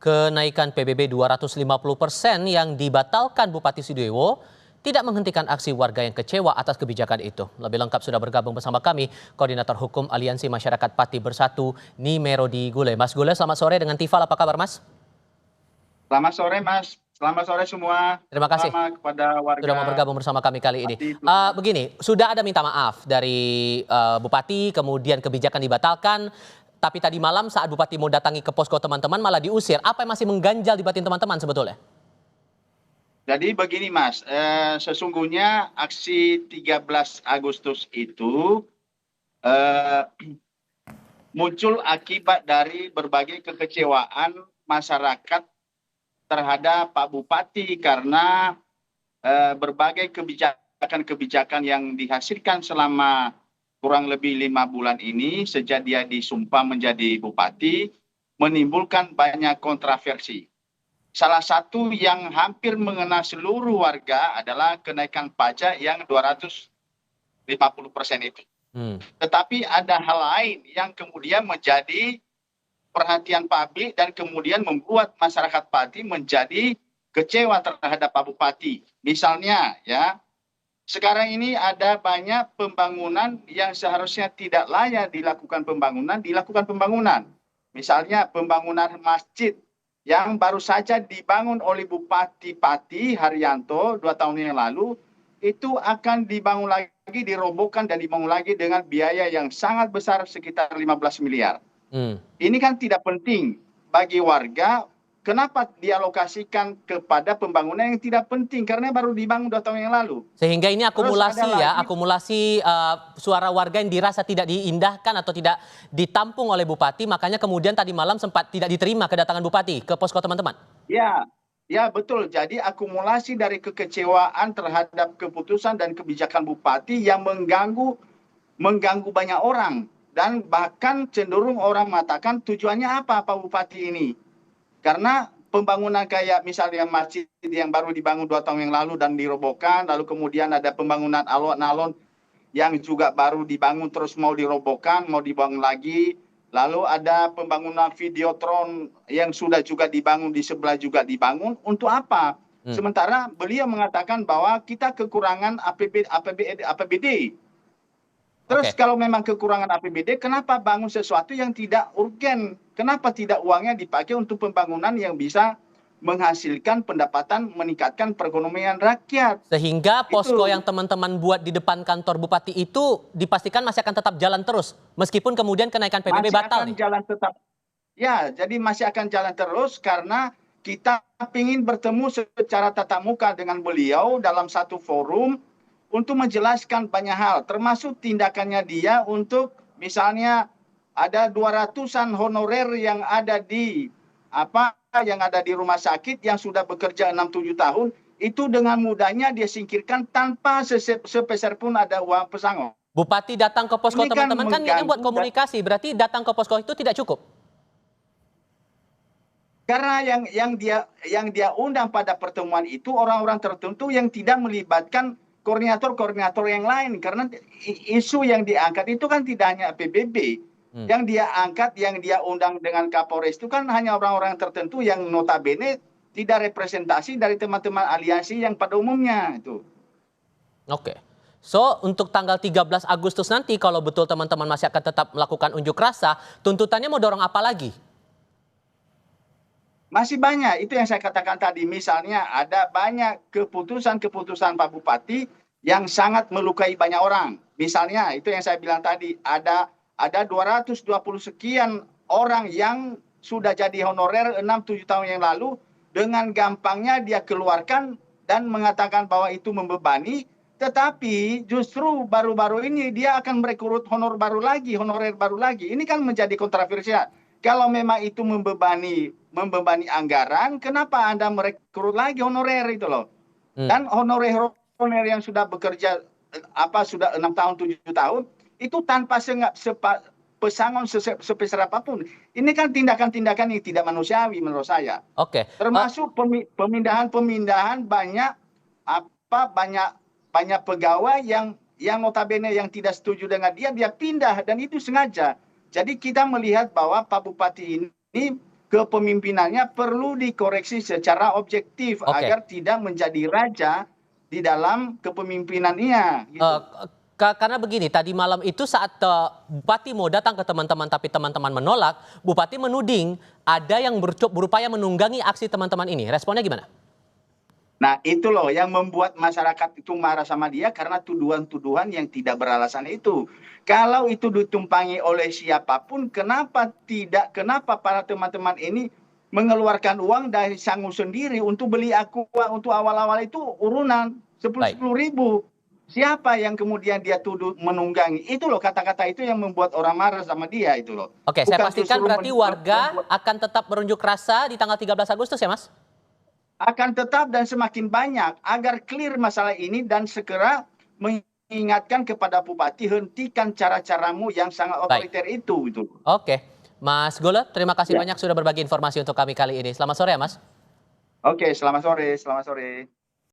Kenaikan PBB 250% yang dibatalkan Bupati Sidoweo tidak menghentikan aksi warga yang kecewa atas kebijakan itu. Lebih lengkap sudah bergabung bersama kami Koordinator Hukum Aliansi Masyarakat Pati Bersatu, Nimerodi Gule. Mas Gule, selamat sore dengan Tifal. Apa kabar, Mas? Selamat sore, Mas. Selamat sore semua. Terima kasih Selamat kepada warga sudah mau bergabung bersama kami kali ini. Pati. Begini, sudah ada minta maaf dari Bupati, kemudian kebijakan dibatalkan. Tapi tadi malam saat Bupati mau datangi ke posko teman-teman malah diusir. Apa yang masih mengganjal di batin teman-teman sebetulnya? Jadi begini, Mas, sesungguhnya aksi 13 Agustus itu muncul akibat dari berbagai kekecewaan masyarakat terhadap Pak Bupati karena berbagai kebijakan-kebijakan yang dihasilkan selama kurang lebih 5 bulan ini sejak dia disumpah menjadi bupati menimbulkan banyak kontroversi. Salah satu yang hampir mengena seluruh warga adalah kenaikan pajak yang 250% itu. Tetapi ada hal lain yang kemudian menjadi perhatian publik dan kemudian membuat masyarakat Pati menjadi kecewa terhadap Pak Bupati. Misalnya ya, sekarang ini ada banyak pembangunan yang seharusnya tidak layak dilakukan pembangunan. Misalnya pembangunan masjid yang baru saja dibangun oleh Bupati Pati Haryanto 2 tahun yang lalu, itu akan dibangun lagi, dirobohkan dan dibangun lagi dengan biaya yang sangat besar sekitar 15 miliar. Ini kan tidak penting bagi warga. Kenapa dialokasikan kepada pembangunan yang tidak penting? Karena baru dibangun 2 tahun yang lalu. Sehingga ini akumulasi suara warga yang dirasa tidak diindahkan atau tidak ditampung oleh Bupati. Makanya kemudian tadi malam sempat tidak diterima kedatangan Bupati ke posko teman-teman. Ya betul. Jadi akumulasi dari kekecewaan terhadap keputusan dan kebijakan Bupati yang mengganggu banyak orang. Dan bahkan cenderung orang mengatakan tujuannya apa Pak Bupati ini? Karena pembangunan kayak misalnya masjid yang baru dibangun 2 tahun yang lalu dan dirobohkan, lalu kemudian ada pembangunan alun-alun yang juga baru dibangun terus mau dirobohkan, mau dibangun lagi. Lalu ada pembangunan Videotron yang sudah juga dibangun di sebelah juga dibangun. Untuk apa? Sementara beliau mengatakan bahwa kita kekurangan APBD. Terus kalau memang kekurangan APBD, kenapa bangun sesuatu yang tidak urgen? Kenapa tidak uangnya dipakai untuk pembangunan yang bisa menghasilkan pendapatan, meningkatkan perekonomian rakyat? Sehingga posko yang teman-teman buat di depan kantor Bupati itu dipastikan masih akan tetap jalan terus, meskipun kemudian kenaikan PBB batal nih? Jalan tetap. Ya, jadi masih akan jalan terus karena kita ingin bertemu secara tatap muka dengan beliau dalam satu forum untuk menjelaskan banyak hal, termasuk tindakannya dia untuk misalnya ada 200-an honorer yang ada di rumah sakit yang sudah bekerja 6-7 tahun, itu dengan mudahnya dia singkirkan tanpa sepeser pun ada uang pesangon. Bupati datang ke posko teman-teman kan ini buat komunikasi, berarti datang ke posko itu tidak cukup? Karena yang dia undang pada pertemuan itu orang-orang tertentu yang tidak melibatkan koordinator yang lain, karena isu yang diangkat itu kan tidak hanya PBB. Yang dia angkat, yang dia undang dengan Kapolres itu kan hanya orang-orang tertentu yang notabene tidak representasi dari teman-teman aliansi yang pada umumnya itu. Oke. So, untuk tanggal 13 Agustus nanti kalau betul teman-teman masih akan tetap melakukan unjuk rasa, tuntutannya mau dorong apa lagi? Masih banyak, itu yang saya katakan tadi. Misalnya ada banyak keputusan Pak Bupati yang sangat melukai banyak orang. Misalnya itu yang saya bilang tadi, ada 220 sekian orang yang sudah jadi honorer 6-7 tahun yang lalu, dengan gampangnya dia keluarkan dan mengatakan bahwa itu membebani, tetapi justru baru-baru ini dia akan merekrut honorer baru lagi. Ini kan menjadi kontroversial. Kalau memang itu membebani anggaran, kenapa Anda merekrut lagi honorer itu loh? Dan honorer yang sudah bekerja sudah 6 tahun 7 tahun itu tanpa pesangon sebesar apapun. Ini kan tindakan-tindakan yang tidak manusiawi menurut saya. Oke. Termasuk pemindahan banyak pegawai yang notabene yang tidak setuju dengan dia pindah, dan itu sengaja. Jadi kita melihat bahwa Pak Bupati ini kepemimpinannya perlu dikoreksi secara objektif Oke. agar tidak menjadi raja di dalam kepemimpinannya. Gitu. Karena begini, tadi malam itu saat Bupati mau datang ke teman-teman tapi teman-teman menolak, Bupati menuding ada yang berupaya menunggangi aksi teman-teman ini. Responnya gimana? Nah itu loh yang membuat masyarakat itu marah sama dia karena tuduhan-tuduhan yang tidak beralasan itu. Kalau itu ditumpangi oleh siapapun, kenapa para teman-teman ini mengeluarkan uang dari sangu sendiri untuk beli aqua untuk awal-awal itu urunan 10 ribu. Siapa yang kemudian dia tuduh menunggangi? Itu loh kata-kata itu yang membuat orang marah sama dia itu loh. Oke, saya pastikan berarti warga akan tetap berunjuk rasa di tanggal 13 Agustus ya Mas? Akan tetap dan semakin banyak agar clear masalah ini dan segera mengingatkan kepada Bupati hentikan cara-caramu yang sangat otoriter itu. Gitu. Oke, Mas Gole, terima kasih banyak sudah berbagi informasi untuk kami kali ini. Selamat sore ya Mas. Oke, selamat sore.